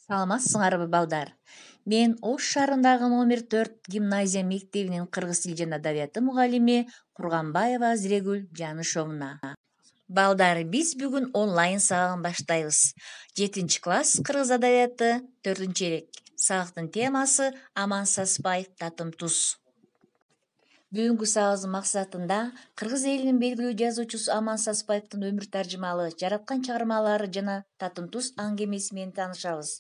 Саламатсыңарбы балдар? Мен Ош шаарындагы номер 4 гимназия мектебинин кыргыз тили жана адабияты мугалими Курганбаева Азирегүл Жанышовна. Балдар, биз бүгүн онлайн сабагын баштайбыз. 7-класс кыргыз адабияты 4-элек. Сабактын темасы Аман Саспаев татым туз. Бүгүнкү сабагыбыздын максатында кыргыз элинин белгилүү жазуучусу Аман Саспаевдин өмүр таржымалы жараткан чыгармалары жана татым туз аңгемеси менен таанышабыз.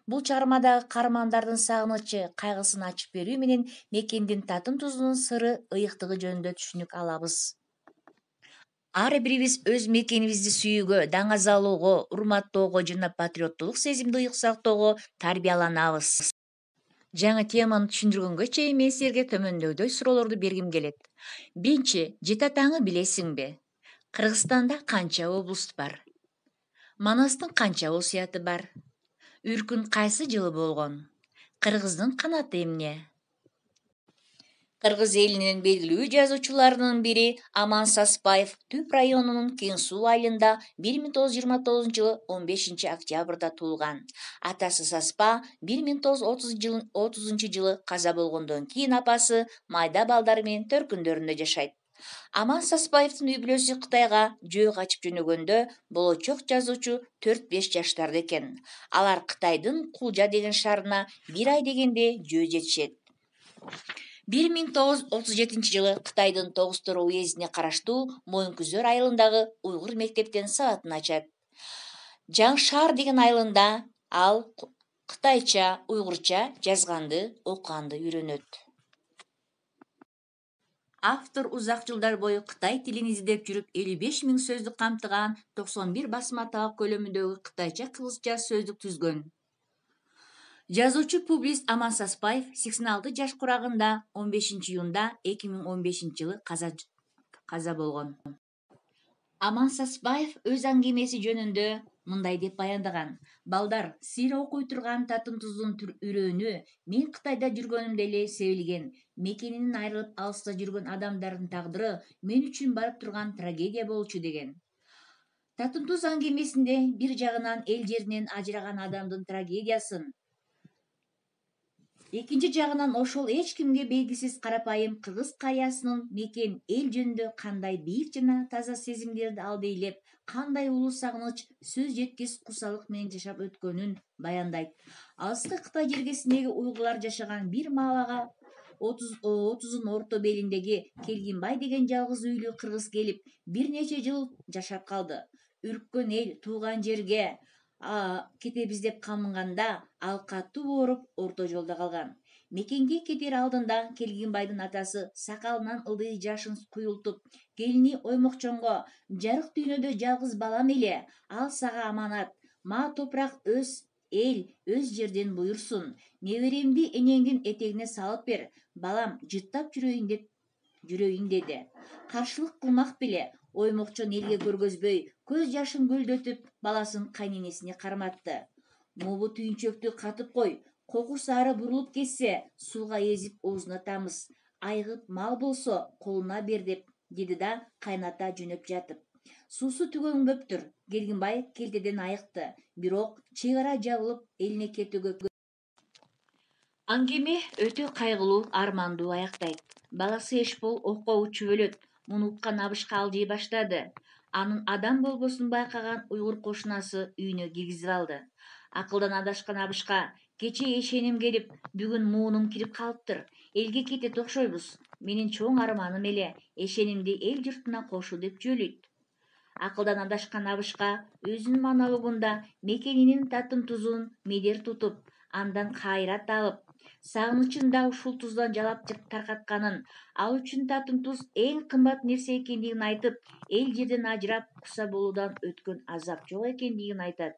Бул чыгармадагы каармандардын сагынычы, кайгысын ачып берүү менен мекендин татым тузунун сыры, ыйыктыгы жөнүндө түшүнүк алабыз. Ар бирибиз өз мекенибизди сүйүүгө, даңазалоого, урматтоого жана патриоттулук сезимди ыйык сактоого тарбияланабыз. Жаңы теманы түшүндүргөнгө чейин мен силерге төмөндөгүдөй суроолорду бергим келет. Биринчи, жети атаңы билесиңби? Кыргызстанда канча облус бар? Манастын канча осуяты бар? Үркүн кайсы жылы болгон? Кыргыздын канаты эмне? Кыргыз элинин белгилүү жазуучуларынын бири Аман Саспаев Түп районунун Кең Суу айылында 1929 жылы 15 октябрда туулган. Атасы Саспа 1930 жылы каза болгондон кийин апасы майда балдары менен төркүндөрүндө жашайт. Аман Саспаевдин үй бүлөсү Кытайга жөө качып жөнөгөндө болочок жазуучу 4-5 жаштарда экен. Алар Кытайдын Кулжа деген шаарына бир ай дегенде жөө жетишет. 1937 жылы Кытайдын Тогуз-Тору уездине караштуу Моюнкүздөр айылындагы уйгур мектептен сабатын ачат. Жаңшаар деген айылында ал кытайча, уйгурча жазганды, окуганды үйрөнөт. Автор узак жылдар бою Кытай тилин издеп жүрүп, 55 000 сөздүк камтыган 91 басым аталык көлөмүндөгү кытайча-кыргызча сөздүк түзгөн. Жазуучу публицист Аман Саспаев 86 жаш курагында 15 июнда 2015 жылы каза болгон. Аман Саспаев өз аңгемеси жөнүндө мындай деп баяндаган: балдар, силер окуй турган татым туздун үрөөнү мен Кытайда жүргөнүмдө эле себилген. Мекенинен айрылып алыста жүргөн адамдардын тагдыры мен үчүн барып турган трагедия болчу деген. Татым туз аңгемесинде бир жагынан эл жеринен ажыраган адамдын трагедиясын, экинчи жагынан ошол эч кимге белгисиз карапайым кыргыз карыясынын мекен эл жөнүндө кандай бийик жана таза сезимдерди алдейлеп, кандай улуу сагыныч, сөз жеткис кусалык менен жашап өткөнүн баяндайт. Алыскы Кытай жергесиндеги уйгурлар жашаган бир маалага 30 орто белиндеги Келгинбай деген жалгыз үйлүү кыргыз келип, бир нече жыл жашап калды. Үрккөн эл тууган жерге кетебиз деп камынганда ал катуу ооруп орто жолдо калган. Мекенге кетер алдында Келгинбайдын атасы сакалынан ылдый жашын куйултуп, келини Оймокчонго: жарык дүйнөдө жалгыз балам эле, ал сага аманат, ма топурак өз эл, өз жерден буйрсун, неберемди энеңдин этегине салып бер, балам, жыттап жүрөйүн деди. Каршылык кылмак беле, Оймокчон элге көргөзбөй, көз жашын көлдөтүп, баласын кайненесине карматты. Мобу түйүнчөктү катып кой, кокус ары бурулуп кетсе, сууга эзип оозунатабыз. Айгып мал болсо колуна бер деди да кайната жөнөп жатып. Суусу түгөнгөптүр. Келгинбай келтеден айыкты, бирок чек ара жабылып, элине кетүүгө. Аңгеме өтө кайгылуу, армандуу аяктайт. Баласы Эшбол окко учуп өлөт. Муну уккан Абышка алжый баштады. Анын адам болбосун байкаган уйгур кошунасы үйүнө киргизип алды. Акылдан адашкан Абышка: кече эшеним келип, бүгүн муунум кирип калыптыр. Элге кетет окшойбуз. Менин чоң арманым эле эшенимди эл журтуна кошуу деп жөлүйт. Акылдан адашкан Абышка өзүнүн монологунда мекенинин татым тузун медер тутуп, андан кайрат алып, сагынычын да ушул туздан жалап таркатканын, ал үчүн татым туз эң кымбат нерсе экендигин айтып, эл жерден ажырап куса болуудан өткөн азап жок экендигин айтат.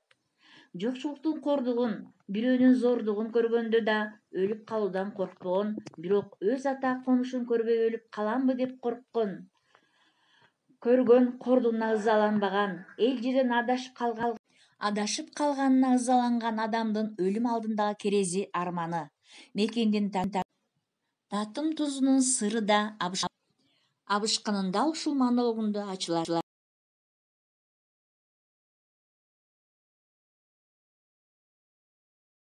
Жокчулуктун кордугун, бирөөнүн зордугун көргөндө да өлүп калуудан коркпогон, бирок өз ата конушун көрбөй өлүп каламбы деп көргөн, кордуна ызаланбаган, эл жерден адашып калганына ызаланган адамдын өлүм алдындагы керези арманы, мекендин татым тузунун сыры да Абышканын дал ушул монологунда ачылат.